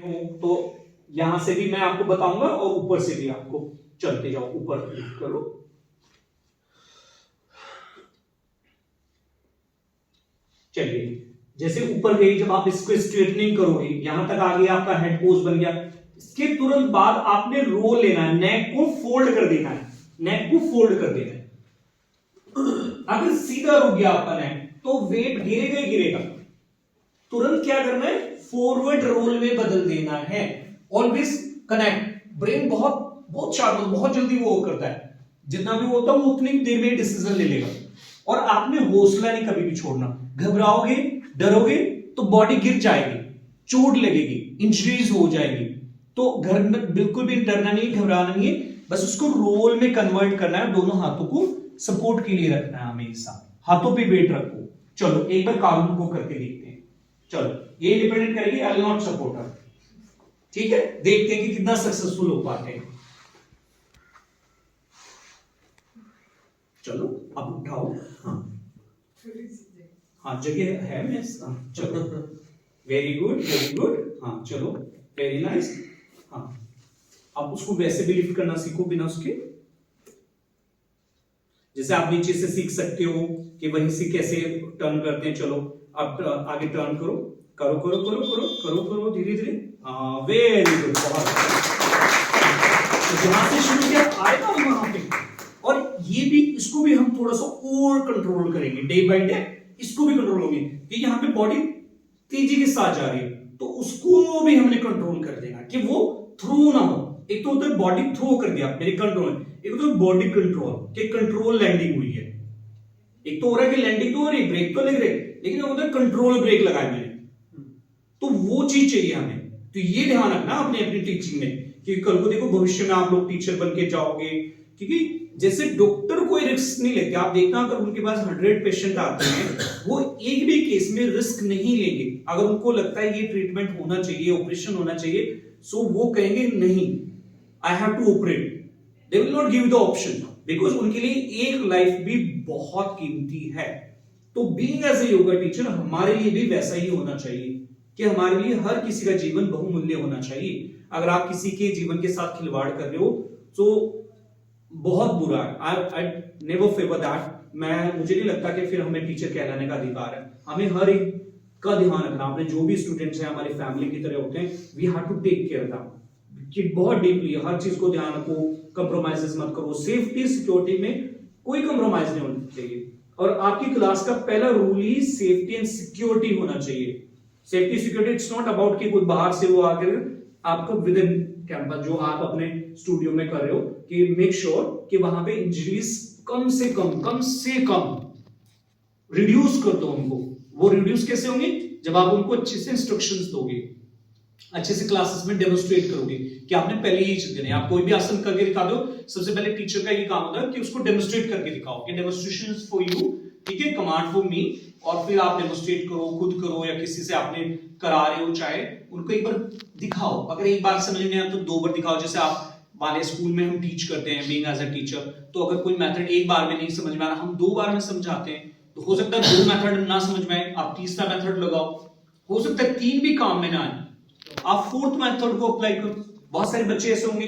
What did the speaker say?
हूं तो यहां से भी मैं आपको बताऊंगा और ऊपर से भी आपको चलते जाओ, ऊपर करो। चलिए, जैसे ऊपर गई, जब आप इसको स्ट्रेटनिंग करोगे, यहां तक आ गया, आपका हेड पोज बन गया। इसके तुरंत बाद आपने रोल लेना है, नेक को फोल्ड कर देना है, नेक को फोल्ड कर देना है। अगर सीधा रुक गया आपका नेक तो वेट गिरेगा ही गिरेगा। तुरंत क्या करना है, फॉरवर्ड रोल में बदल देना है। Always connect. ब्रेन बहुत बहुत शार्प, बहुत जल्दी वो करता है, जितना भी होता है वो उतनी देर में डिसीजन ले लेगा। और आपने हौसला नहीं कभी भी छोड़ना। घबराओगे, डरोगे तो बॉडी गिर जाएगी, चोट लगेगी, इंजरीज हो जाएगी। तो घर में बिल्कुल भी डरना नहीं, घबराना नहीं है, बस उसको रोल में कन्वर्ट करना है। दोनों हाथों को सपोर्ट के लिए रखना है हमेशा, हाथों पे वेट रखो। चलो एक बार काउंट को करके देखते हैं। चलो, ये डिपेंडेंट करेगी, आई विल नॉट सपोर्ट हर। ठीक है, देखते हैं कि कितना सक्सेसफुल हो पाते हैं। चलो अब उठाओ। हाँ जगह है, मैं चलो, वेरी गुड वेरी गुड। हाँ चलो, वेरी नाइस। हाँ, अब उसको वैसे भी लिफ्ट करना सीखो बिना उसके, जैसे आप नीचे से सीख सकते हो कि वहीं से कैसे टर्न करते हैं। चलो अब आगे टर्न करो, करो करो करो करो करो करो धीरे धीरे। हाँ वेरी गुड, बहुत। तो जहां से शुरू किया आएगा वहां पे। और ये भी, इसको भी हम थोड़ा सा और कंट्रोल करेंगे डे बाय डे, इसको भी कंट्रोल होगी कि यहाँ पे बॉडी तेजी के साथ जा रही है, तो उसको भी हमने कंट्रोल कर देना कि वो थ्रू ना हो। एक तो होता है बॉडी थ्रो कर दिया मेरे कंट्रोल में, एक तो बॉडी कंट्रोल के कंट्रोल लैंडिंग हुई है। एक तो हो रहा है कि लैंडिंग तो हो रही, ब्रेक तो लग रही, लेकिन होता है कंट्रोल ब्रेक लगाए मैंने, तो वो चीज चाहिए हमें। तो ये ध्यान रखना अपने अपनी टीचिंग में कि कल को देखो भविष्य में आप लोग टीचर बन के जाओगे, क्योंकि जैसे डॉक्टर कोई रिस्क नहीं लेते। आप देखना, अगर उनके पास 100 पेशेंट आते हैं, वो एक भी केस में रिस्क नहीं लेंगे। अगर उनको लगता है ये ट्रीटमेंट होना चाहिए, ऑपरेशन होना चाहिए, सो वो कहेंगे नहीं, I have to operate. They will not give the option, because उनके लिए एक लाइफ भी बहुत कीमती है। तो being as a yoga teacher हमारे लिए भी वैसा ही होना चाहिए कि हमारे लिए हर किसी का जीवन बहुमूल्य होना चाहिए। अगर आप किसी के जीवन के साथ खिलवाड़ कर रहे हो तो बहुत बुरा है। I never favour that. मुझे नहीं लगता कि फिर हमें टीचर कहलाने का अधिकार है। हमें हर एक का ध्यान रखना, अपने जो भी स्टूडेंट्स हैं हमारी फैमिली की तरह होते हैं, we have to take care them कि बहुत डीपली हर चीज को ध्यान रखो, कंप्रोमाइजेस मत करो। सेफ्टी सिक्योरिटी में कोई कंप्रोमाइज नहीं होना चाहिए। और आपकी क्लास का पहला rule he safety and security होना चाहिए। Safety security, it's not about कि कोई बाहर से वो आकर आपका विद इन कैंपस जो आप अपने स्टूडियो में कर रहे हो, कि मेक श्योर कि वहां पे इंजरीज कम से कम रिड्यूस कर दो उनको। वो रिड्यूस कैसे होंगे, जब आप उनको अच्छे से इंस्ट्रक्शंस दोगे, अच्छे से क्लासेस में डेमोन्स्ट्रेट करोगे कि आपने पहले ही चीज देनी है। आप कोई भी आसन करके दिखा दो, सबसे पहले टीचर का ये काम होता है कि उसको डेमोन्स्ट्रेट करके दिखाओ कि डेमोन्स्ट्रेशन इज फॉर यू, ठीक है, कमांड फॉर मी। और फिर आप डेमोन्स्ट्रेट करो, खुद करो या किसी से आपने करा रहे हो, चाहे उनको एक बार दिखाओ। अगर एक बार समझ में आया तो 2 बार दिखाओ। जैसे आप वाले स्कूल में हम टीच करते हैं, बीइंग एज अ टीचर, तो अगर कोई मेथड एक बार में नहीं समझ में आ रहा, हम 2 बार में समझाते हैं। तो हो सकता है 2 मेथड ना समझ में आए, आप तीसरा मेथड लगाओ। हो सकता है 3 भी काम में ना आए, आप 4th मेथड को अप्लाई करो। बहुत सारे बच्चे ऐसे होंगे